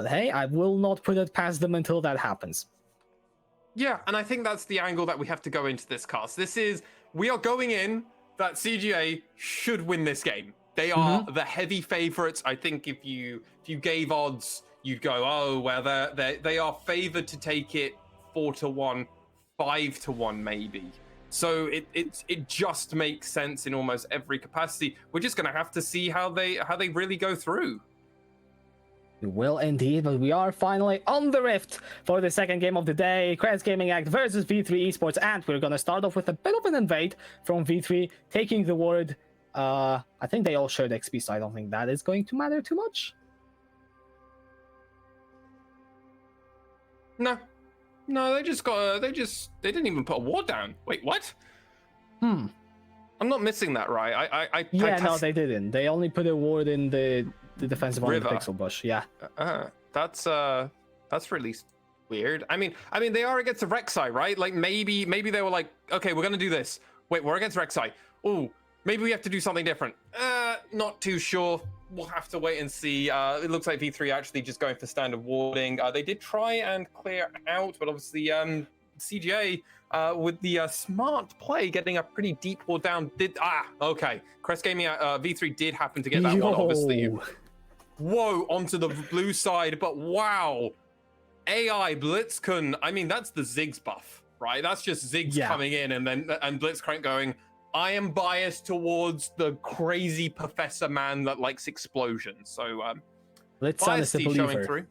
But hey, I will not put it past them until that happens. Yeah, and I think that's the angle that we have to go into this cast. We are going in that CGA should win this game. They are the heavy favorites. I think if you gave odds, you'd go, oh, well, they are favored to take it 4-1, 5-1 maybe. So it just makes sense in almost every capacity. We're just gonna have to see how they really go through. We will indeed, but we are finally on the Rift for the second game of the day. Crest Gaming Act versus V3 Esports, and we're gonna start off with a bit of an invade from V3, taking the ward. I think they all shared XP, so I don't think that is going to matter too much. No, they didn't even put a ward down. Wait, what? I'm not missing that, right? No, they didn't. They only put a ward in the defensive on the pixel bush. Yeah. That's really weird. I mean they are against the Rek'Sai, right? Like maybe they were like, okay, we're gonna do this. Wait, we're against Rek'Sai. Oh, maybe we have to do something different. Not too sure. We'll have to wait and see. It looks like V3 actually just going for standard warding. They did try and clear out, but obviously CGA with the smart play getting a pretty deep ward down. Okay. Crest Gaming V3 did happen to get that one, obviously. Whoa, onto the blue side, but wow. AI Blitzkrieg, I mean, that's the Ziggs buff, right? That's just Ziggs coming in and Blitzkrieg going, I am biased towards the crazy professor man that likes explosions. So biased showing through.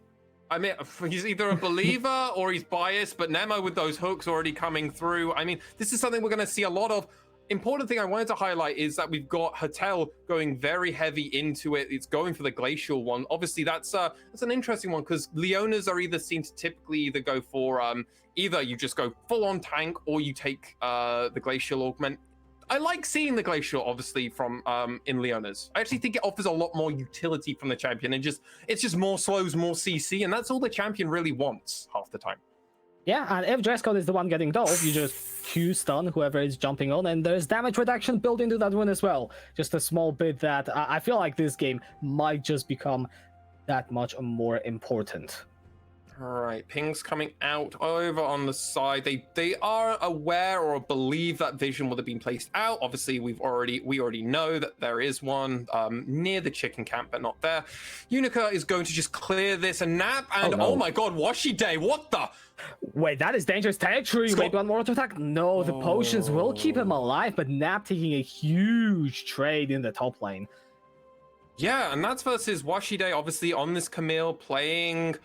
I mean, he's either a believer or he's biased, but Nemo with those hooks already coming through. I mean, this is something we're going to see a lot of. Important thing I wanted to highlight is that we've got Hotel going very heavy into it. It's going for the glacial one. Obviously, that's an interesting one because Leonas are either seen to typically either go for either you just go full on tank or you take the glacial augment. I like seeing the glacial, obviously, from in Leonas. I actually think it offers a lot more utility from the champion, and it's just more slows, more CC, and that's all the champion really wants half the time. Yeah, and if dress code is the one getting dove, you just Q stun whoever is jumping on, and there's damage reduction built into that one as well. Just a small bit that I feel like this game might just become that much more important. All right, pings coming out over on the side. They are aware or believe that vision would have been placed out. Obviously, we already know that there is one near the chicken camp, but not there. Unica is going to just clear this and nap, and oh my god, Washi Day, what the? Wait, that is dangerous territory. Maybe one more auto attack. No, the potions will keep him alive, but Nap taking a huge trade in the top lane. Yeah, and that's versus Washi Day, obviously on this Camille playing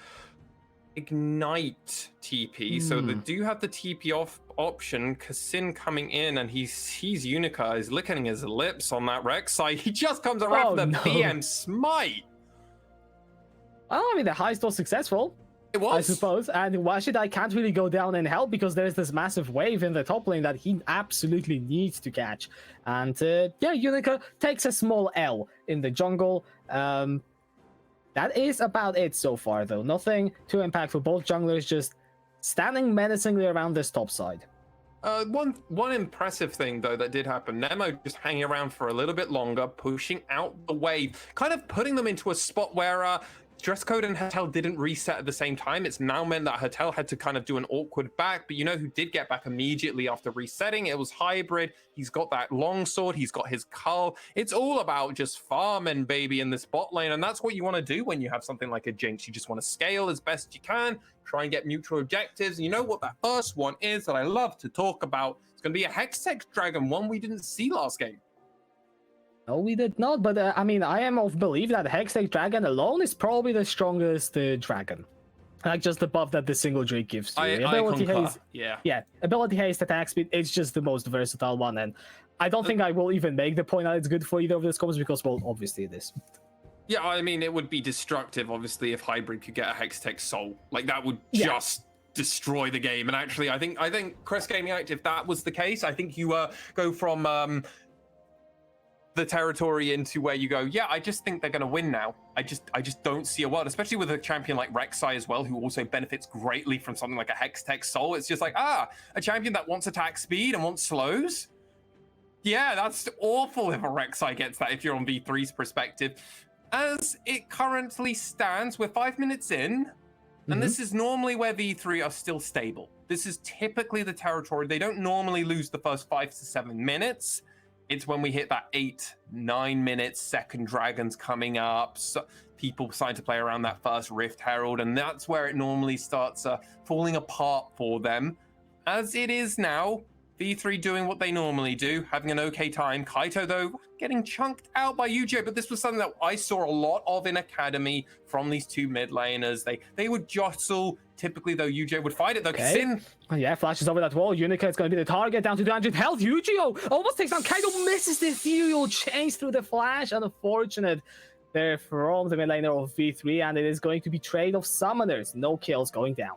Ignite TP, so they do have the TP off option. Kassin coming in, and he's Unica is licking his lips on that Rek'Sai. He just comes around for the BM smite. Well, I mean, the heist was successful. It was, I suppose, and Washidai can't really go down and help because there's this massive wave in the top lane that he absolutely needs to catch. And yeah, Unica takes a small L in the jungle. That is about it so far, though. Nothing too impactful. Both junglers just standing menacingly around this top side. One impressive thing, though, that did happen. Nemo just hanging around for a little bit longer, pushing out the wave, kind of putting them into a spot where dress code and Hotel didn't reset at the same time. It's now meant that Hotel had to kind of do an awkward back, but you know who did get back immediately after resetting? It was Hybrid. He's got that longsword. He's got his cull. It's all about just farming, baby, in this bot lane, and that's what you want to do when you have something like a Jinx. You just want to scale as best you can, try and get mutual objectives. And you know what that first one is that I love to talk about? It's going to be a Hextech Dragon, one we didn't see last game. No, we did not, but I mean, I am of belief that Hextech Dragon alone is probably the strongest dragon. Like, just the buff that the single Drake gives to you. Ability haste, yeah, ability haste, attack speed, it's just the most versatile one, and I don't think I will even make the point that it's good for either of those combos because, well, obviously it is. Yeah, I mean, it would be destructive, obviously, if Hybrid could get a Hextech Soul. Like, that would just destroy the game, and actually, I think Crest Gaming Act, if that was the case, I think you go from the territory into where you go, yeah, I just think they're going to win now. I just don't see a world, especially with a champion like Rek'Sai as well, who also benefits greatly from something like a Hextech Soul. It's just like, a champion that wants attack speed and wants slows. Yeah, that's awful if a Rek'Sai gets that if you're on V3's perspective. as it currently stands, we're 5 minutes in, and this is normally where V3 are still stable. This is typically the territory. They don't normally lose the first 5 to 7 minutes. It's when we hit that 8, 9 minutes, second dragons coming up, so people starting to play around that first Rift Herald, and that's where it normally starts falling apart for them. As it is now, V3 doing what they normally do, having an okay time. Kaito, though, getting chunked out by UJ, but this was something that I saw a lot of in Academy from these two mid laners. They would jostle. Typically, though, UJ would fight it, though. Okay. Yeah, flashes over that wall. Unica is going to be the target, down to 200 health. Yu-Gi-Oh! Almost takes down Kaito, misses the ethereal chains through the flash. Unfortunate there from the mid laner of V3, and it is going to be trade of summoners. No kills going down.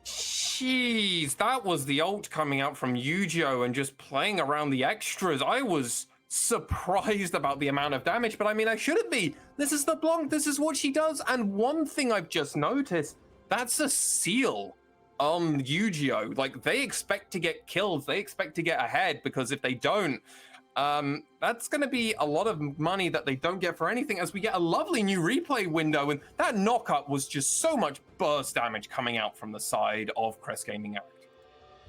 Jeez, that was the ult coming out from Yu-Gi-Oh! And just playing around the extras. I was surprised about the amount of damage, but I mean, I shouldn't be. This is the Blanc, this is what she does. And one thing I've just noticed, that's a seal on Yu-Gi-Oh! Like, they expect to get kills, they expect to get ahead, because if they don't, that's going to be a lot of money that they don't get for anything, as we get a lovely new replay window, and that knockup was just so much burst damage coming out from the side of Crest Gaming Act.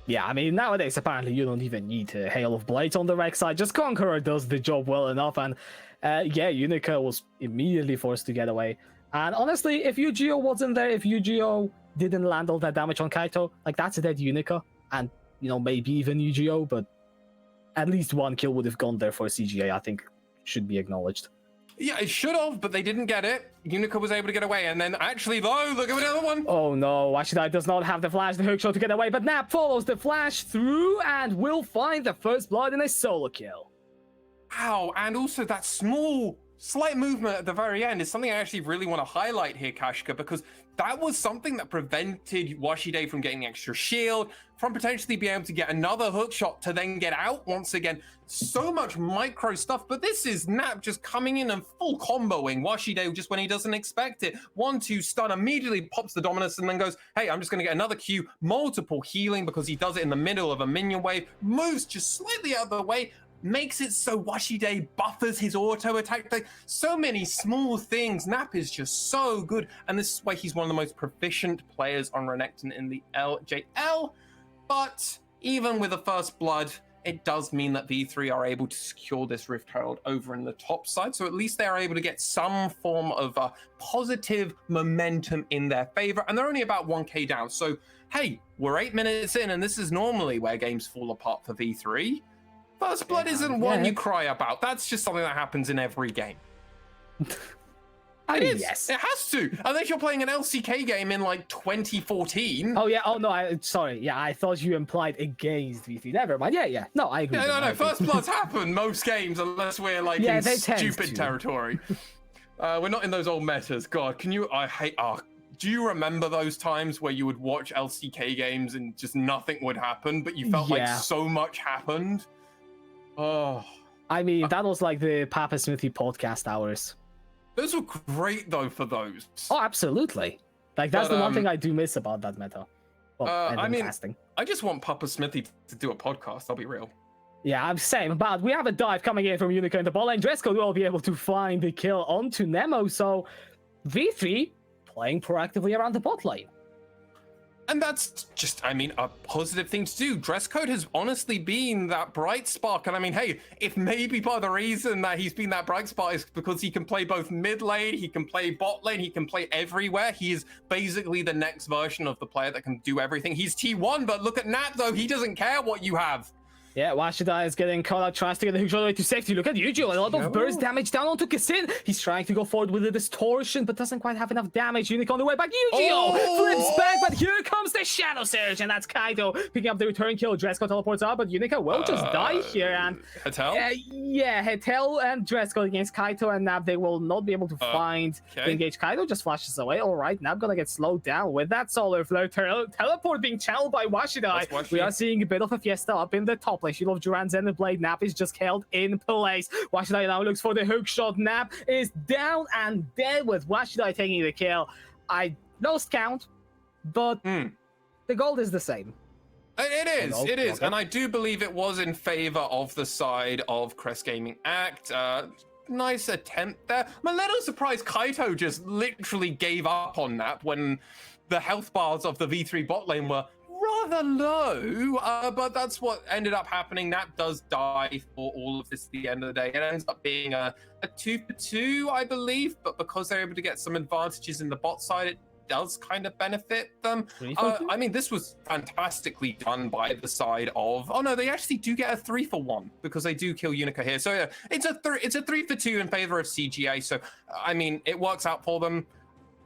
Yeah, I mean, nowadays, apparently, you don't even need a Hail of Blades on the Rex side. Just Conqueror does the job well enough, and yeah, Unica was immediately forced to get away. And honestly, if Yu-Gi-Oh! Wasn't there, if Yu-Gi-Oh! Didn't land all that damage on Kaito, like, that's a dead Unica, and, you know, maybe even Yu-Gi-Oh!, but at least one kill would have gone there for CGA, I think, should be acknowledged. Yeah, it should have, but they didn't get it. Unica was able to get away, and then actually, though, look at another one. Oh no, Washidai does not have the flash, the hook shot to get away, but Nap follows the flash through and will find the first blood in a solo kill. Wow, and also that slight movement at the very end is something I actually really want to highlight here, Kashka, because that was something that prevented Washide from getting extra shield, from potentially being able to get another hook shot to then get out once again. So much micro stuff, but this is Nap just coming in and full comboing Washide just when he doesn't expect it. 1-2 stun, immediately pops the Dominus and then goes, hey, I'm just going to get another Q, multiple healing because he does it in the middle of a minion wave, moves just slightly out of the way, makes it so Washide buffers his auto attack. Like, so many small things. Nap is just so good, and this is why he's one of the most proficient players on Renekton in the LJL. But even with the first blood, it does mean that V3 are able to secure this Rift Herald over in the top side, so at least they are able to get some form of positive momentum in their favor, and they're only about 1k down. So hey, we're 8 minutes in, and this is normally where games fall apart for V3. First blood isn't one you cry about. That's just something that happens in every game. I It mean, is. yes. It has to. Unless you're playing an LCK game in like 2014. Oh yeah. Oh no. Sorry. Yeah, I thought you implied against V3. Never mind. Yeah. No, I agree. Yeah, no. First bloods happen most games unless we're like in stupid territory. We're not in those old metas. God, can you? I hate. Do you remember those times where you would watch LCK games and just nothing would happen, but you felt like so much happened? Oh. I mean, that was like the Papa Smithy podcast hours. Those were great though for those. Oh, absolutely. Like, that's the one thing I do miss about that meta. Well, I mean, casting. I just want Papa Smithy to do a podcast, I'll be real. Yeah, I'm same, but we have a dive coming in from Unica in the ball lane. Dresco will be able to find the kill onto Nemo, so V3 playing proactively around the bot lane. And that's just, I mean, a positive thing to do. Dress code has honestly been that bright spark. And I mean, hey, if maybe part of the reason that he's been that bright spark is because he can play both mid lane, he can play bot lane, he can play everywhere. He is basically the next version of the player that can do everything. He's T1, but look at Nat, though. He doesn't care what you have. Yeah, Washidai is getting caught out, tries to get the hook shot away to safety. Look at Yu-Gi-Oh! A lot of burst damage down onto Kassin. He's trying to go forward with the distortion, but doesn't quite have enough damage. Unica on the way back. Yu-Gi-Oh! Flips back, but here comes the Shadow Surge, and that's Kaito picking up the return kill. Dresco teleports up, but Unica will just die here. And Hetel? yeah, Hetel and Dresco against Kaito and Nab. They will not be able to find the engage. Kaito just flashes away. All right, Nab gonna get slowed down with that solar flare. Teleport being channeled by Washidai. We are seeing a bit of a fiesta up in the top lane. Shield of Duran's and the blade. Nap is just held in place. Washidai now looks for the hook shot. Nap is down and dead with Washidai taking the kill. I lost count, but the gold is the same. It is. And I do believe it was in favor of the side of Crest Gaming Act. nice attempt there. I'm a little surprised Kaito just literally gave up on that when the health bars of the V3 bot lane were rather low, but that's what ended up happening. Nap does die for all of this at the end of the day. It ends up being a 2-for-2, I believe, but because they're able to get some advantages in the bot side, it does kind of benefit them. I mean, this was fantastically done by the side of... Oh no, they actually do get a 3-for-1 because they do kill Unica here. So yeah, it's a 3-for-2 in favor of CGA. So I mean, it works out for them.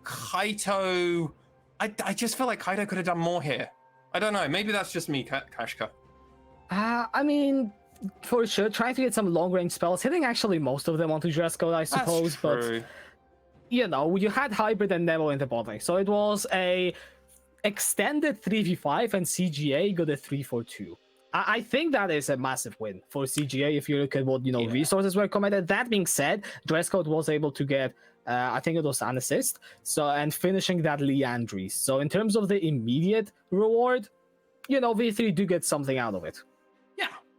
Kaito, I just feel like Kaito could have done more here. I don't know. Maybe that's just me, Kashka. I mean, for sure, trying to get some long-range spells, hitting actually most of them onto dress code, I suppose, but you know, you had Hybrid and Nemo in the bot lane, so it was a extended 3v5, and CGA got a 3-for-2. I think that is a massive win for CGA if you look at what, you know, resources were committed. That being said, dress code was able to get, I think it was an assist, so, and finishing that Leandries. So in terms of the immediate reward, you know, V3 do get something out of it.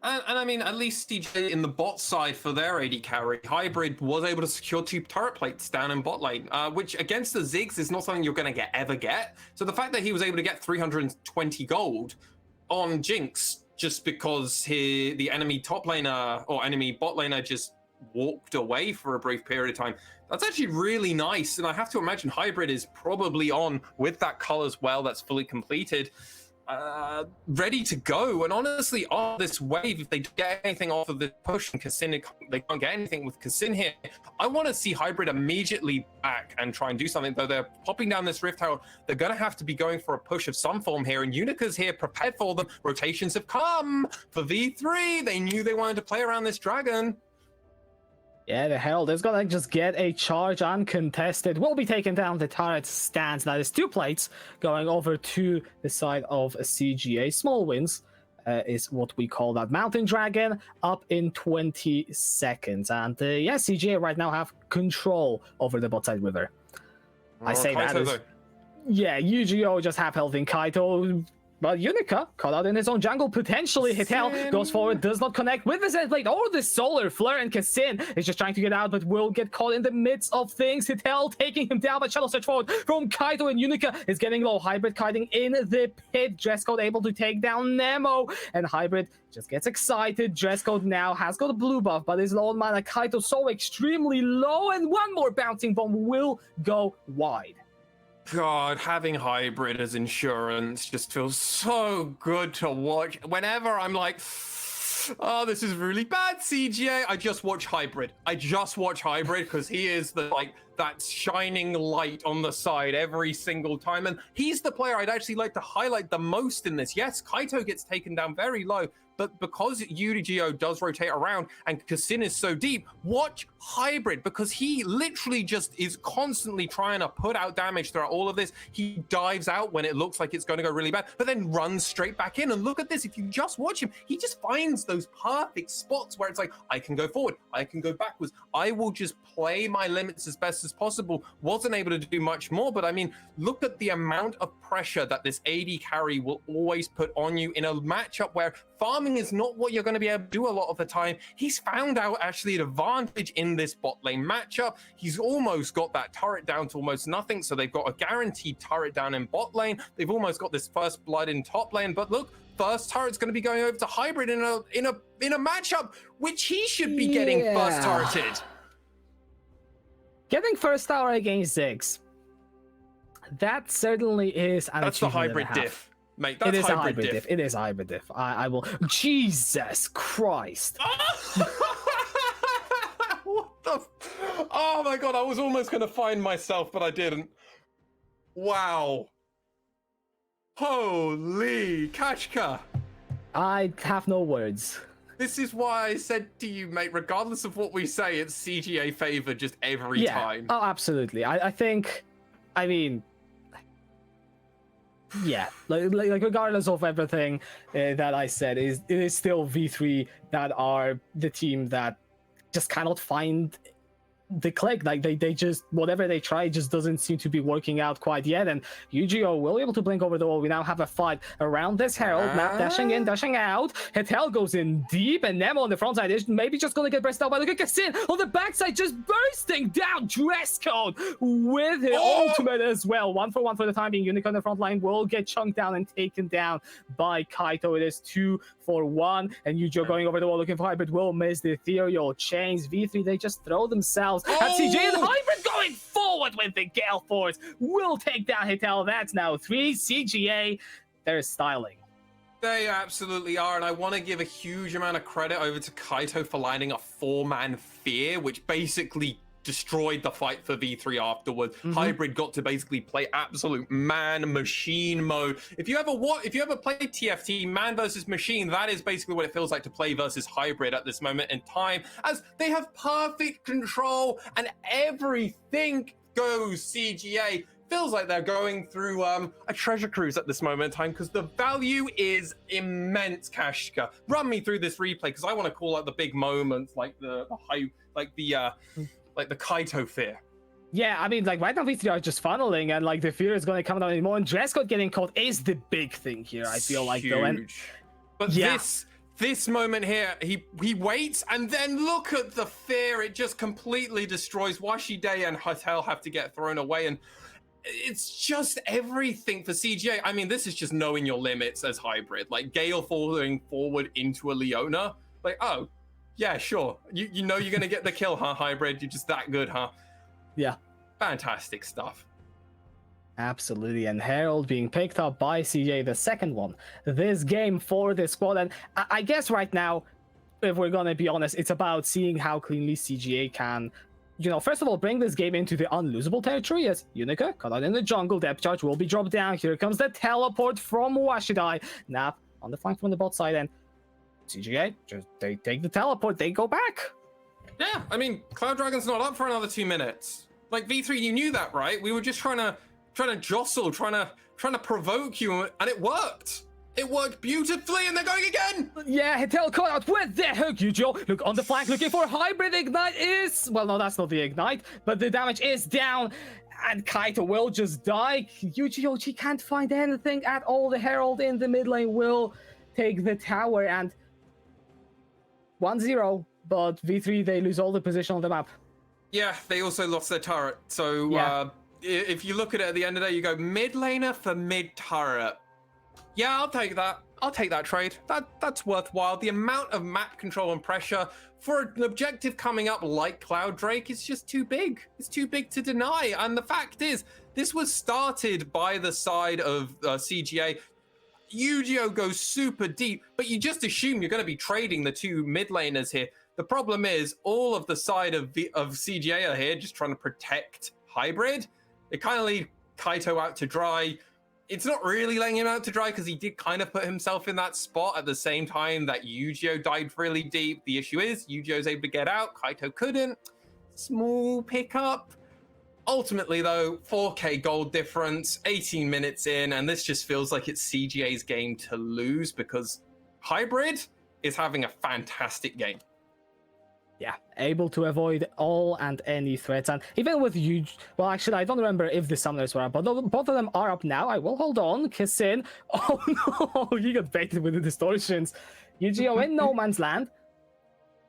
And I mean, at least CJ in the bot side for their AD carry, Hybrid was able to secure 2 turret plates down in bot lane, which against the Ziggs is not something you're going to ever get. So the fact that he was able to get 320 gold on Jinx just because the enemy top laner or enemy bot laner just walked away for a brief period of time, that's actually really nice. And I have to imagine Hybrid is probably on with that cull as well that's fully completed. Ready to go, and honestly, on this wave, if they get anything off of the push and Kassin, they can't get anything with Kassin here. I want to see Hybrid immediately back and try and do something. Though they're popping down this Rift Herald, they're going to have to be going for a push of some form here, and Unica's here prepared for them. Rotations have come for V3. They knew they wanted to play around this dragon. Yeah, the Herald is gonna just get a charge uncontested. Will be taken down. The turret stands. Now there's 2 plates going over to the side of a CGA. Small wins is what we call that. Mountain Dragon up in 20 seconds. And yeah, CGA right now have control over the bot side river. I say that is... Yeah, UGO just have health in Kaito. But Unica caught out in his own jungle, potentially. Hitel goes forward, does not connect with the Zenblade or the Solar Flare, and Kassin is just trying to get out, but will get caught in the midst of things. Hitel taking him down, but Shadow Search forward from Kaito, and Unica is getting low. Hybrid kiting in the pit. Dresscode able to take down Nemo, and Hybrid just gets excited. Dresscode now has got a blue buff, but his low on mana. Kaito so extremely low, and one more bouncing bomb will go wide. God, having Hybrid as insurance just feels so good to watch. Whenever I'm like, oh, this is really bad, CGA, I just watch Hybrid. I just watch Hybrid because he is the, like, that shining light on the side every single time. And he's the player I'd actually like to highlight the most in this. Yes, Kaito gets taken down very low, but because UGO does rotate around and Kassin is so deep, watch Hybrid, because he literally just is constantly trying to put out damage throughout all of this. He dives out when it looks like it's going to go really bad, but then runs straight back in. And look at this, if you just watch him, he just finds those perfect spots where it's like, I can go forward, I can go backwards, I will just play my limits as best as possible. Wasn't able to do much more, but I mean, look at the amount of pressure that this AD carry will always put on you in a matchup where farming is not what you're going to be able to do a lot of the time. He's found out actually an advantage in this bot lane matchup. He's almost got that turret down to almost nothing, so they've got a guaranteed turret down in bot lane. They've almost got this first blood in top lane, but look, first turret's going to be going over to Hybrid in a matchup which he should be getting first turreted. Getting first tower against Ziggs, that certainly is an That's the achievement Hybrid diff, mate. That's it is hybrid a hybrid diff. It is a hybrid diff. I will. Jesus Christ! What the? Oh my god! I was almost going to find myself, but I didn't. Wow! Holy Kashka! I have no words. This is why I said to you, mate, regardless of what we say, it's CGA favor just every time. Oh, absolutely. I think, I mean, yeah, like regardless of everything that I said, it is still V3 that are the team that just cannot find the click, like they just, whatever they try just doesn't seem to be working out quite yet, and Yu-Gi-Oh will be able to blink over the wall. We now have a fight around this Herald. Map dashing in, dashing out. Hetel goes in deep, and Nemo on the front side is maybe just gonna get burst out by the Kassin on the backside, just bursting down. Dress code with the ultimate as well. 1-for-1 for the time being. Unicorn on the front line will get chunked down and taken down by Kaito. It is 2-for-1, and Yu-Gi-Oh going over the wall looking for Hybrid, will miss the ethereal chains. V3, they just throw themselves at CJ, and Hybrid going forward with the Gale Force will take down Hitel. That's now 3 CGA. They're styling. They absolutely are, and I want to give a huge amount of credit over to Kaito for lining a 4-man fear, which basically destroyed the fight for V3 afterwards. Hybrid got to basically play absolute man machine mode. If you ever played TFT, man versus machine, that is basically what it feels like to play versus Hybrid at this moment in time, as they have perfect control and everything goes CGA. Feels like they're going through a treasure cruise at this moment in time, because the value is immense. Kashka, run me through this replay, because I want to call out the big moments, like the Kaito fear. Yeah, I mean, like right now V3 are just funneling, and like the fear is going to come down anymore. And dress code getting caught is the big thing here, I feel like, though. And but yeah, this moment here, he waits, and then look at the fear. It just completely destroys. Washi Day and Hotel have to get thrown away, and it's just everything for CGA. I mean, this is just knowing your limits as Hybrid. Like Gale falling forward into a Leona. Like, oh, yeah, sure. You know you're going to get the kill, huh, Hybrid? You're just that good, huh? Yeah. Fantastic stuff. Absolutely. And Herald being picked up by CJ, the second one this game for this squad. And I guess right now, if we're going to be honest, it's about seeing how cleanly CGA can, you know, first of all, bring this game into the unlosable territory, as Unica cut out in the jungle. Depth charge will be dropped down. Here comes the teleport from Washidai. Nap on the flank from the bot side, and CGA, just they take the teleport, they go back. Yeah, I mean, Cloud Dragon's not up for another 2 minutes. Like V3, you knew that, right? We were just trying to jostle, trying to provoke you, and it worked. It worked beautifully, and they're going again. Yeah, Hitel caught out with the hook. Yu-Gi-Oh! Look on the flank, looking for Hybrid. Ignite is... Well, no, that's not the Ignite, but the damage is down, and Kaito will just die. Yu-Gi-Oh! She can't find anything at all. The Herald in the mid lane will take the tower, and 1-0, but V3, they lose all the position on the map. Yeah, they also lost their turret. So yeah. If you look at it at the end of the day, you go mid laner for mid turret. Yeah, I'll take that. I'll take that trade. That's worthwhile. The amount of map control and pressure for an objective coming up like Cloud Drake is just too big. It's too big to deny. And the fact is, this was started by the side of CGA. Yu-Gi-Oh goes super deep, but you just assume you're going to be trading the two mid laners here. The problem is all of the side of CGA are here just trying to protect Hybrid. They kind of leave Kaito out to dry. It's not really letting him out to dry because he did kind of put himself in that spot at the same time that Yu-Gi-Oh died really deep. The issue is Yu-Gi-Oh's able to get out. Kaito couldn't. Small pickup. Ultimately, though, 4K gold difference, 18 minutes in, and this just feels like it's CGA's game to lose because Hybrid is having a fantastic game. Yeah, able to avoid all and any threats, and even with huge... Well, actually, I don't remember if the summoners were up, but both of them are up now. I will hold on. Kassin. Oh no, he got baited with the distortions. Yu-Gi-Oh in no man's land.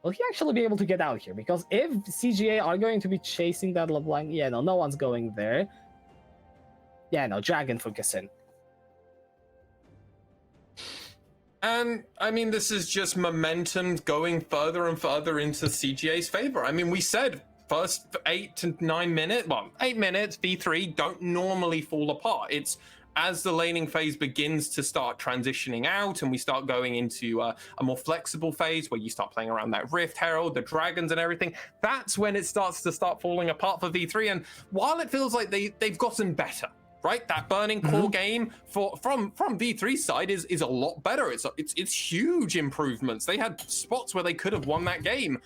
Will he actually be able to get out here? Because if CGA are going to be chasing that LeBlanc, yeah, no one's going there. Yeah, no, Dragon for Kassin. And I mean, this is just momentum going further and further into CGA's favor. I mean, we said first 8 to 9 minutes, well, 8 minutes, V3 don't normally fall apart. It's as the laning phase begins to start transitioning out and we start going into a more flexible phase where you start playing around that Rift Herald, the dragons and everything, that's when it starts to start falling apart for V3. And while it feels like they've gotten better, right? That burning core game from V3's side is a lot better. It's huge improvements. They had spots where they could have won that game.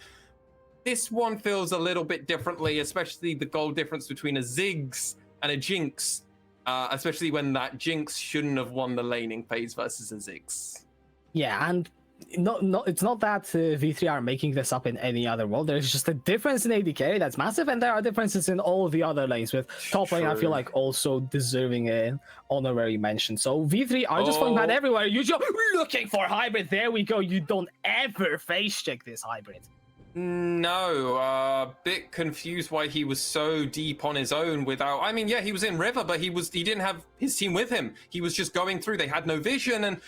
This one feels a little bit differently, especially the goal difference between a Ziggs and a Jinx, especially when that Jinx shouldn't have won the laning phase versus a Ziggs. Yeah, and it's not that V3 are making this up in any other world. There's just a difference in AD carry that's massive, and there are differences in all the other lanes, with top lane, I feel like, also deserving an honorary mention. So V3 are just falling bad everywhere. You're looking for hybrid. There we go. You don't ever face check this hybrid. No, bit confused why he was so deep on his own without. I mean, yeah, he was in river, but he didn't have his team with him. He was just going through. They had no vision and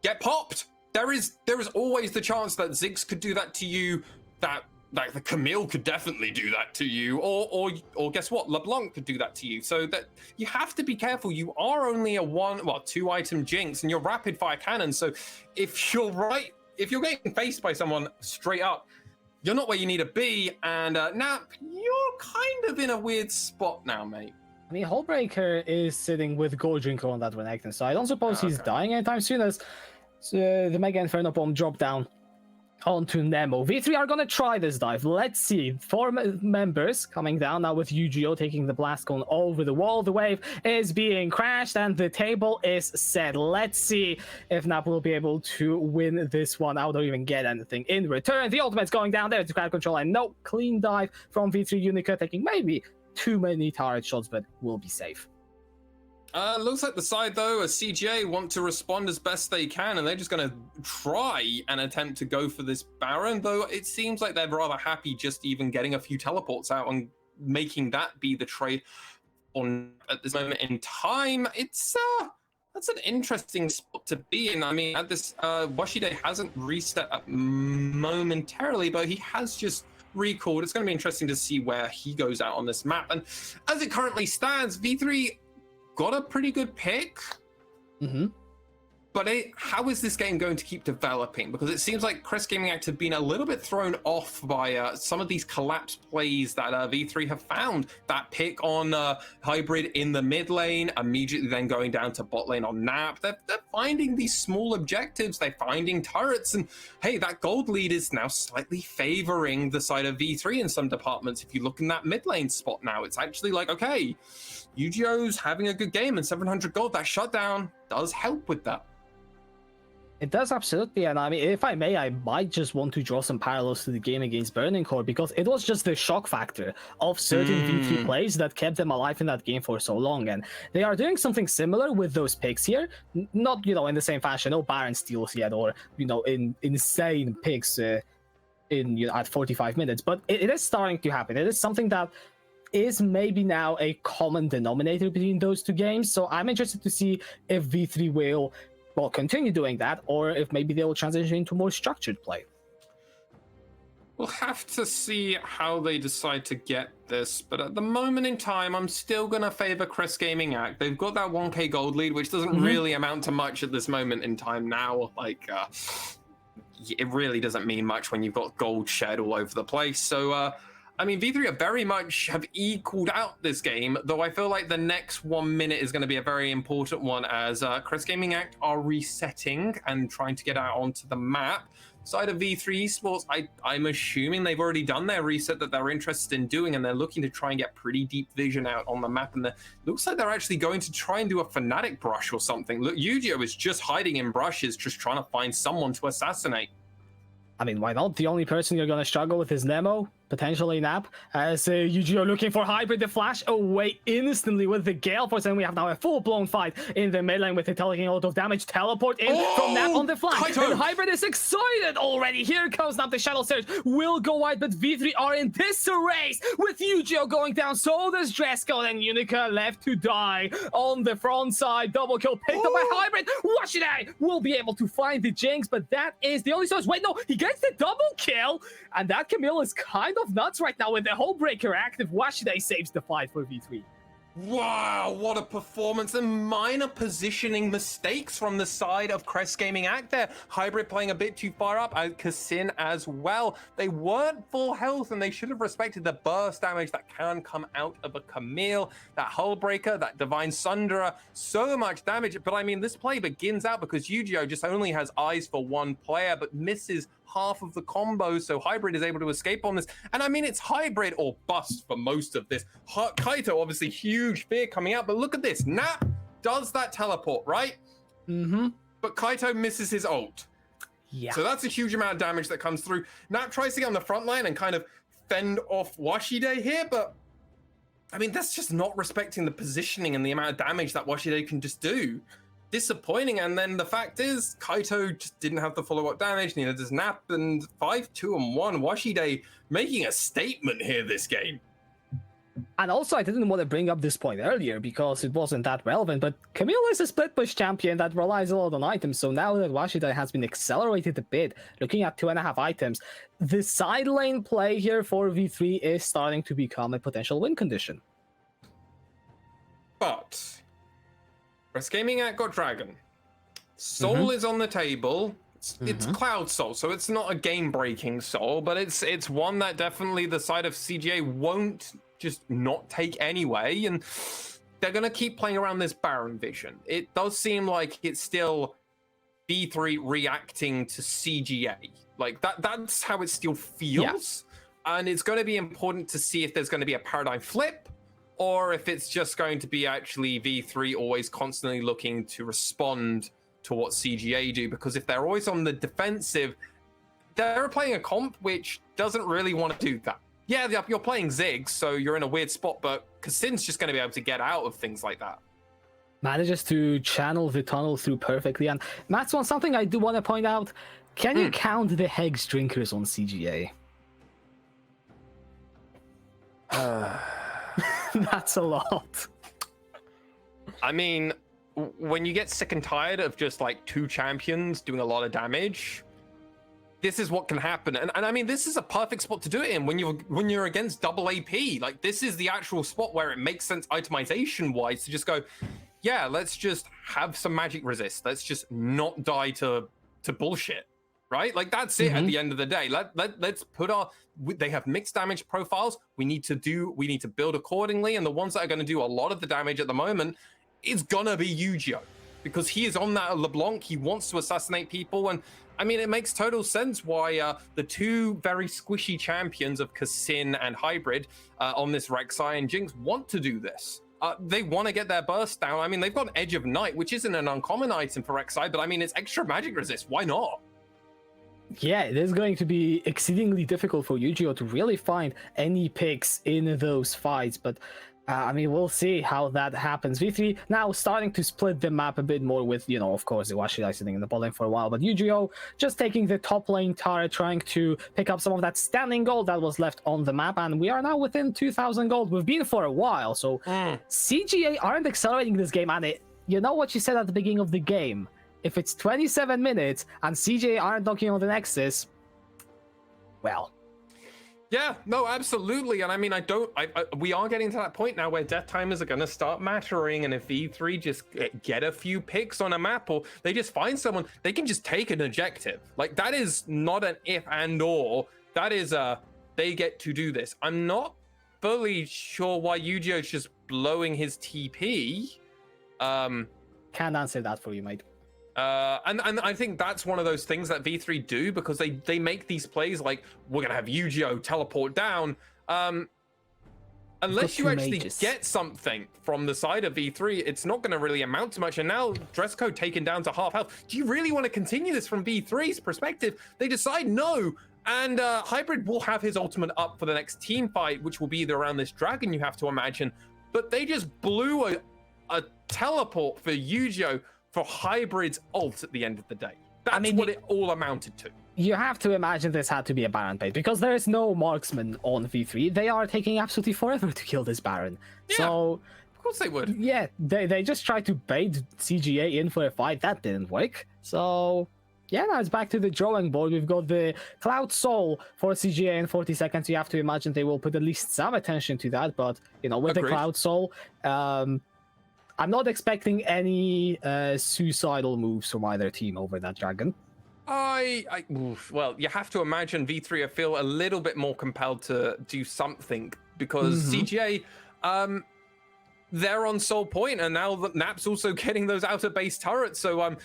get popped. There is always the chance that Ziggs could do that to you, that the Camille could definitely do that to you, or guess what, LeBlanc could do that to you. So that you have to be careful. You are only a 2 item Jinx, and you're rapid fire cannon. So if you're getting faced by someone straight up, you're not where you need to be. And now you're kind of in a weird spot now, mate. I mean, Hullbreaker is sitting with Gold Drinker on that Renekton, so I don't suppose he's dying anytime soon, as the Mega Inferno Bomb drop down onto Nemo. V3 are gonna try this dive. Let's see. 4 members coming down now, with Yu-Gi-Oh taking the blast cone over the wall. The wave is being crashed and the table is set. Let's see if Nap will be able to win this one out or even get anything in return. The ultimate's going down there to crowd control, and no, clean dive from V3 Unica, taking maybe too many turret shots, but will be safe. Looks like the side, though, as CGA want to respond as best they can, and they're just going to try and attempt to go for this Baron, though it seems like they're rather happy just even getting a few teleports out and making that be the trade on at this moment in time. It's that's an interesting spot to be in. I mean, at this Washide hasn't reset momentarily, but he has just recalled. It's going to be interesting to see where he goes out on this map. And as it currently stands, V3 got a pretty good pick. But how is this game going to keep developing? Because it seems like Crest Gaming Act have been a little bit thrown off by some of these collapse plays that V3 have found. That pick on Hybrid in the mid lane, immediately then going down to bot lane on Nap. They're finding these small objectives. They're finding turrets. And hey, that gold lead is now slightly favoring the side of V3 in some departments. If you look in that mid lane spot now, it's actually like, okay, Yu-Gi-Oh's having a good game, and 700 gold, that shutdown does help with that. It does, absolutely. And I mean, if I may, I might just want to draw some parallels to the game against Burning Core, because it was just the shock factor of certain V3 plays that kept them alive in that game for so long. And they are doing something similar with those picks here. Not, in the same fashion, no Baron steals yet, or, insane picks at 45 minutes. But it is starting to happen. It is something that is maybe now a common denominator between those two games. So I'm interested to see if V3 will continue doing that, or if maybe they will transition into more structured play. We'll have to see how they decide to get this, but at the moment in time, I'm still going to favor Crest Gaming Act. They've got that 1k gold lead, which doesn't really amount to much at this moment in time now. Like, it really doesn't mean much when you've got gold shed all over the place. So, I mean, V3 are very much have equaled out this game, though I feel like the next 1 minute is going to be a very important one, as Crest Gaming Act are resetting and trying to get out onto the map. Side of V3 Esports, I'm assuming they've already done their reset that they're interested in doing, and they're looking to try and get pretty deep vision out on the map. And it looks like they're actually going to try and do a Fnatic brush or something. Look, Yu-Gi-Oh is just hiding in brushes, just trying to find someone to assassinate. I mean, why not? The only person you're going to struggle with is Nemo, potentially Nap, as Yu-Gi-Oh looking for Hybrid. The flash away instantly with the Gale Force, and we have now a full-blown fight in the mid lane with it taking a lot of damage. Teleport in from Nap on the flank, and Hybrid is excited already. Here comes Nap, the Shadow Surge will go wide, but V3 are in this race with Yu-Gi-Oh going down. So does Dresco, and Unica left to die on the front side. Double kill picked up by Hybrid. Washide will be able to find the Jinx, but that is the only source. Wait, no, he gets the double kill, and that Camille is kind of nuts right now with the Hullbreaker active. Washide saves the fight for V3. Wow, what a performance, and minor positioning mistakes from the side of Crest Gaming Act there. Hybrid playing a bit too far up, and Kassin as well. They weren't full health, and they should have respected the burst damage that can come out of a Camille. That Hullbreaker, that Divine Sunderer, so much damage. But I mean, this play begins out because Yu-Gi-Oh just only has eyes for one player, but misses half of the combo, so Hybrid is able to escape on this. And I mean, it's Hybrid or bust for most of this. Kaito, obviously, huge fear coming out, but look at this. Nap does that teleport, right? But Kaito misses his ult. Yeah. So that's a huge amount of damage that comes through. Nat tries to get on the front line and kind of fend off Washide here, but I mean, that's just not respecting the positioning and the amount of damage that Washide can just do. Disappointing. And then the fact is, Kaito just didn't have the follow-up damage, neither does Nap, and 5-2-1. Washide making a statement here this game. And also, I didn't want to bring up this point earlier because it wasn't that relevant, but Camille is a split push champion that relies a lot on items, so now that Washida has been accelerated a bit, looking at 2.5 items, the side lane play here for V3 is starting to become a potential win condition. But Crest Gaming at got Dragon. Soul is on the table. It's Cloud Soul, so it's not a game-breaking Soul, but it's one that definitely the side of CGA won't just not take anyway, and they're going to keep playing around this Baron vision. It does seem like it's still B3 reacting to CGA. Like, that's how it still feels, and it's going to be important to see if there's going to be a paradigm flip, or if it's just going to be actually V3 always constantly looking to respond to what CGA do, because if they're always on the defensive, they're playing a comp which doesn't really want to do that. Yeah, you're playing Ziggs, so you're in a weird spot, but Kassin's just going to be able to get out of things like that. Manages to channel the tunnel through perfectly. And Matt's one something I do want to point out. Can you count the Hex drinkers on CGA? That's a lot. I mean, when you get sick and tired of just like 2 champions doing a lot of damage, this is what can happen. And I mean, this is a perfect spot to do it in when you're against double AP. Like, this is the actual spot where it makes sense itemization wise to just go, yeah, let's just have some magic resist. Let's just not die to bullshit, right? Like, that's it at the end of the day. Let's put they have mixed damage profiles. We need to build accordingly. And the ones that are going to do a lot of the damage at the moment is gonna be Yu-Gi-Oh, because he is on that LeBlanc. He wants to assassinate people, and I mean, it makes total sense why the 2 very squishy champions of Kassin and Hybrid on this Rek'Sai and Jinx want to do this. They want to get their burst down. I mean, they've got Edge of Night, which isn't an uncommon item for Rek'Sai, but I mean, it's extra magic resist. Why not? Yeah, it is going to be exceedingly difficult for Yu-Gi-Oh to really find any picks in those fights, but I mean, we'll see how that happens. V3 now starting to split the map a bit more with, you know, of course, the Washida sitting in the bot lane for a while, but Yu-Gi-Oh just taking the top lane turret, trying to pick up some of that standing gold that was left on the map, and we are now within 2,000 gold. We've been for a while, so CGA aren't accelerating this game, and you know what you said at the beginning of the game? If it's 27 minutes and CGA aren't knocking on the Nexus, well... Yeah, no, absolutely. And I mean, we are getting to that point now where death timers are going to start mattering. And if V3 just get a few picks on a map, or they just find someone, they can just take an objective. Like, that is not an if and or. That is they get to do this. I'm not fully sure why Yu-Gi-Oh is just blowing his TP. Can't answer that for you, mate. And I think that's one of those things that V3 do, because they make these plays like, we're gonna have Yu-Gi-Oh teleport down. Unless you actually get something from the side of V3, it's not gonna really amount to much. And now dress code taken down to half health. Do you really want to continue this from V3's perspective? They decide no. And Hybrid will have his ultimate up for the next team fight, which will be either around this dragon, you have to imagine. But they just blew a teleport for Yu-Gi-Oh for Hybrid's ult at the end of the day. That's what it all amounted to. You have to imagine this had to be a Baron bait, because there is no marksman on V3. They are taking absolutely forever to kill this Baron. Yeah, so, of course they would. Yeah, they just tried to bait CGA in for a fight. That didn't work. So, yeah, now it's back to the drawing board. We've got the Cloud Soul for CGA in 40 seconds. You have to imagine they will put at least some attention to that. But, you know, with the Cloud Soul, I'm not expecting any suicidal moves from either team over that dragon. Well, you have to imagine V3 feel a little bit more compelled to do something, because CGA, they're on sole point, and now that Nap's also getting those outer base turrets. So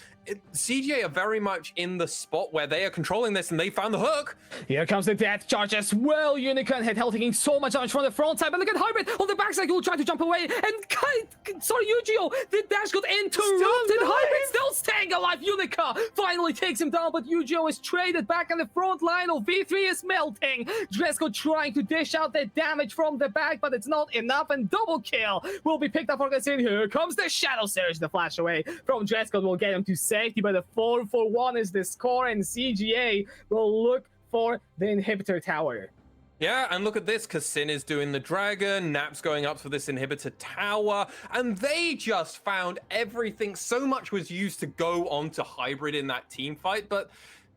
CGA are very much in the spot where they are controlling this, and they found the hook. Here comes the death charge as well. Unicorn head hell taking so much damage from the front side, but look at Hybrid on the backside. Will try to jump away, and sorry, Yu-Gi-Oh! The dash got interrupted. Hybrid still staying alive. Unicorn finally takes him down, but Yu-Gi-Oh! Is traded back on the front line. Of V3 is melting. Dresco trying to dish out the damage from the back, but it's not enough, and double kill will be picked up for Gassin. Here comes the Shadow Surge. The flash away from Dresco will get him to safety, but a 4-for-1 is the score, and CGA will look for the inhibitor tower. Yeah, and look at this. Kassin is doing the dragon. Nap's going up for this inhibitor tower. And they just found everything. So much was used to go onto Hybrid in that team fight, but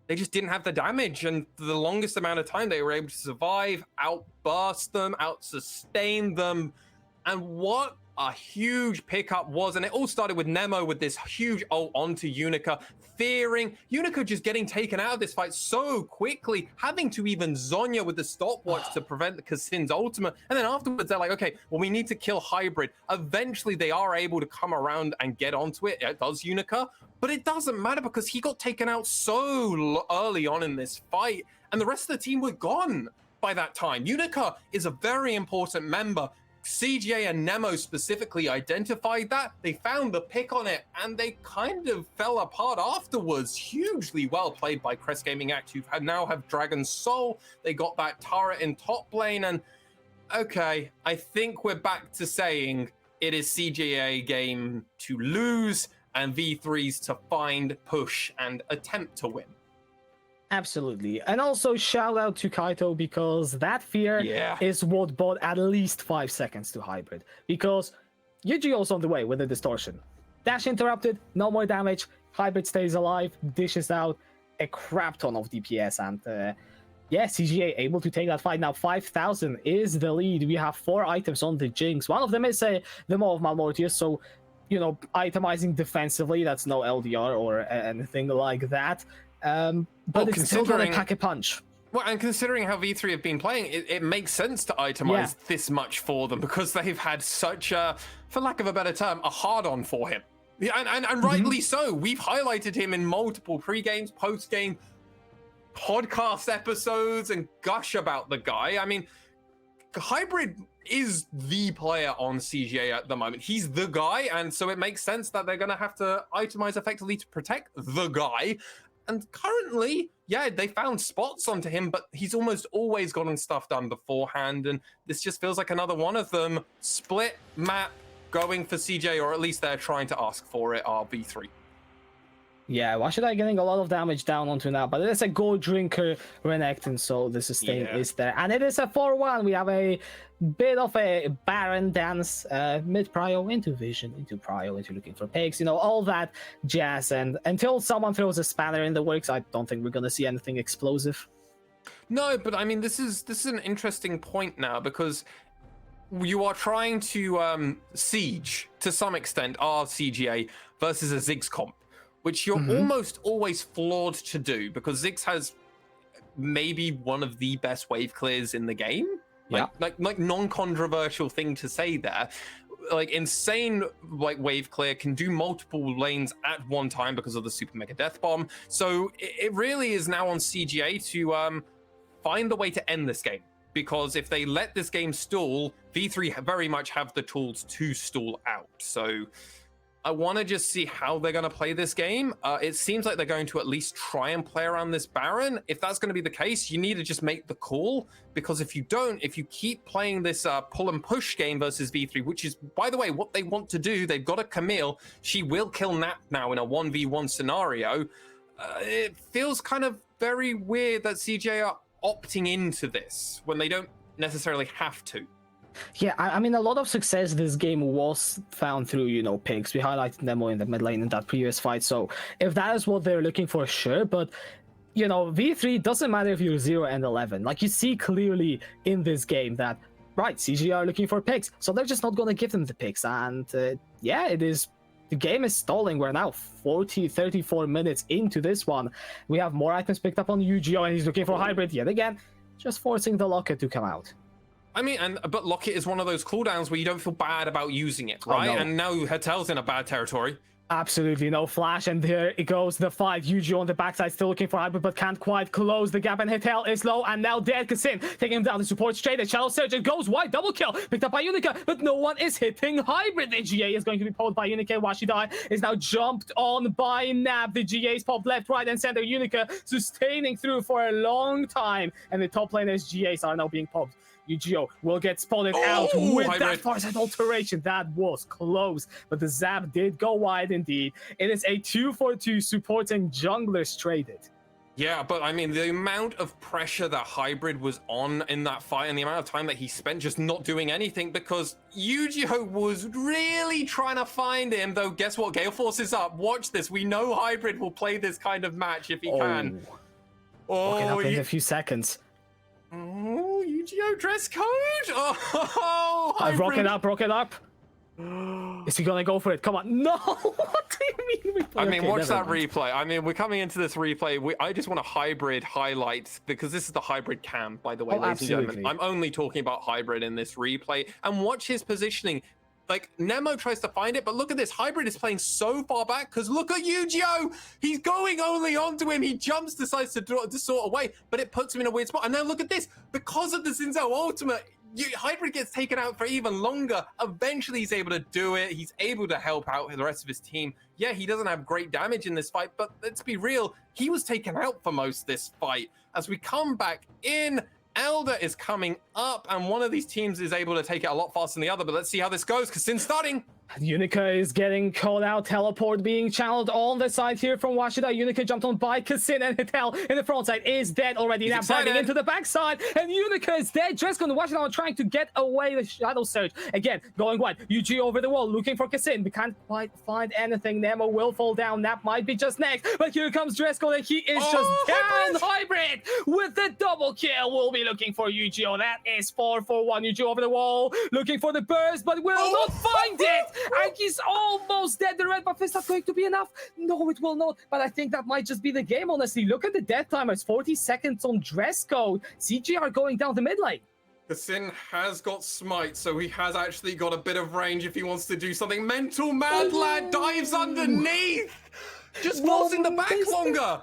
they just didn't have the damage. And for the longest amount of time, they were able to survive, outburst them, outsustain them. And what a huge pickup was. And it all started with Nemo with this huge ult onto Unica, fearing Unica just getting taken out of this fight so quickly, having to even Zonya with the stopwatch to prevent the Kassin's ultimate. And then afterwards, they're like, okay, well, we need to kill Hybrid. Eventually, they are able to come around and get onto it. It does Unica, but it doesn't matter because he got taken out so early on in this fight, and the rest of the team were gone by that time. Unica is a very important member. CGA and Nemo specifically identified that. They found the pick on it, and they kind of fell apart afterwards. Hugely well played by Crest Gaming Act, who now have Dragon's Soul. They got that turret in top lane, and okay, I think we're back to saying it is CGA game to lose and V3's to find, push, and attempt to win. Absolutely. And also shout out to Kaito, because that fear is what bought at least 5 seconds to Hybrid. Because Yu-Gi-Oh's on the way with the distortion. Dash interrupted, no more damage. Hybrid stays alive, dishes out a crap ton of DPS. And yeah, CGA able to take that fight. Now 5,000 is the lead. We have 4 items on the Jinx. One of them is the Maw of Malmortius. So, you know, itemizing defensively, that's no LDR or anything like that. But it's still gonna pack a punch. Well, and considering how V3 have been playing, it makes sense to itemize this much for them, because they've had such a, for lack of a better term, a hard-on for him. Yeah, and rightly so. We've highlighted him in multiple pre-games, post-game, podcast episodes, and gush about the guy. I mean, Hybrid is the player on CGA at the moment. He's the guy, and so it makes sense that they're going to have to itemize effectively to protect the guy. And currently, yeah, they found spots onto him, but he's almost always gotten stuff done beforehand, and this just feels like another one of them. Split map going for CJ, or at least they're trying to ask for it, are V3. Yeah, Washidai getting a lot of damage down onto now, but it is a Gold Drinker Renekton, so the sustain is there. And it is a 4-1. We have a bit of a Baron dance, mid-prio into Vision, into prio, into looking for pigs, you know, all that jazz. And until someone throws a spanner in the works, I don't think we're going to see anything explosive. No, but I mean, this is an interesting point now, because you are trying to siege, to some extent, our CGA versus a Ziggs comp, which you're almost always flawed to do, because Ziggs has maybe one of the best wave clears in the game. Like non-controversial thing to say there. Like insane wave clear, can do multiple lanes at one time because of the Super Mega Death Bomb. So it really is now on CGA to find the way to end this game. Because if they let this game stall, V3 very much have the tools to stall out. So I want to just see how they're going to play this game. It seems like they're going to at least try and play around this Baron. If that's going to be the case, you need to just make the call, because if you don't, if you keep playing this pull and push game versus V3, which is, by the way, what they want to do, they've got a Camille. She will kill Nap now in a 1v1 scenario. It feels kind of very weird that CJ are opting into this when they don't necessarily have to. Yeah, I mean, a lot of success this game was found through, you know, picks. We highlighted them in the mid lane in that previous fight. So if that is what they're looking for, sure. But, you know, V3 doesn't matter if you're 0 and 11. Like, you see clearly in this game that, right, CG are looking for picks. So they're just not going to give them the picks. And yeah, it is. The game is stalling. We're now 34 minutes into this one. We have more items picked up on Yu-Gi-Oh! And he's looking for Hybrid yet again, just forcing the locket to come out. I mean, but Locket is one of those cooldowns where you don't feel bad about using it, right? Oh, no. And now Hetel's in a bad territory. Absolutely no flash, and there it goes, the fight. Yuji on the backside, still looking for Hybrid, but can't quite close the gap, and Hetel is low, and now dead. Kasin taking him down. The support straight, the Shadow Surge, it goes wide, double kill, picked up by Unica, but no one is hitting Hybrid. The GA is going to be pulled by Unica. Washidai is now jumped on by Nab. The GA's popped left, right, and center. Unica sustaining through for a long time, and the top laners GAs are now being popped. Yu-Gi-Oh will get spotted out with Hybrid. that Farsight alteration. That was close, but the zap did go wide indeed. It is a 2-for-2 supporting junglers traded. Yeah, but I mean, the amount of pressure that Hybrid was on in that fight and the amount of time that he spent just not doing anything because Yu-Gi-Oh was really trying to find him, though guess what? Gale Force is up. Watch this. We know Hybrid will play this kind of match if he can. Looking up in a few seconds. Oh, Yu-Gi-Oh dress code! Oh, Hybrid. Rocket up. Is he gonna go for it? Come on. No! What do you mean? I mean, watch that replay. I mean, we're coming into this replay. I just want a Hybrid highlight because this is the Hybrid cam, by the way, ladies and gentlemen. I'm only talking about Hybrid in this replay. And watch his positioning. Like, Nemo tries to find it, but look at this. Hybrid is playing so far back because look at Yu-Gi-Oh! He's going only onto him. He jumps, decides to sort away, but it puts him in a weird spot. And now look at this. Because of the Zinzao ultimate, Hybrid gets taken out for even longer. Eventually, he's able to do it. He's able to help out the rest of his team. Yeah, he doesn't have great damage in this fight, but let's be real. He was taken out for most of this fight. As we come back in, Elder is coming up, and one of these teams is able to take it a lot faster than the other, but let's see how this goes. Kasin starting. Unica is getting called out. Teleport being channeled on the side here from Washida. Unica jumped on by Kasin, and Hetel in the front side is dead already. Now diving into the backside, and Unica is dead. Dresco and Washida are trying to get away the Shadow Surge. Again, going wide. UG over the wall, looking for Kasin. We can't quite find anything. Nemo will fall down. Nap might be just next, but here comes Dresco, and he is just down. Hybrid with the double kill. We'll be looking for Yu-Gi-Oh! That is 4 for 1. Yu-Gi-Oh! Over the wall, looking for the burst, but will not find it. And he's almost dead. The red buff is not going to be enough. No, it will not. But I think that might just be the game, honestly. Look at the death timers. 40 seconds on dress code. CG are going down the mid lane. Kasin has got smite, so he has actually got a bit of range if he wants to do something. Mental Mad Lad dives underneath. Just forcing the back longer.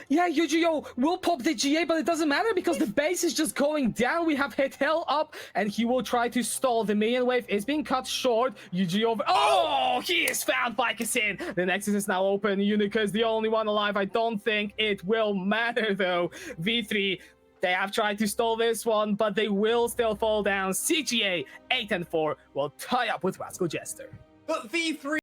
Yeah, Yu-Gi-Oh! will pop the GA, but it doesn't matter because the base is just going down. We have Hetel up, and he will try to stall. The minion wave is being cut short. Yu-Gi-Oh! Oh, he is found by Kasin. The Nexus is now open. Unica is the only one alive. I don't think it will matter, though. V3, they have tried to stall this one, but they will still fall down. CGA 8-4 will tie up with Rascal Jester. But V3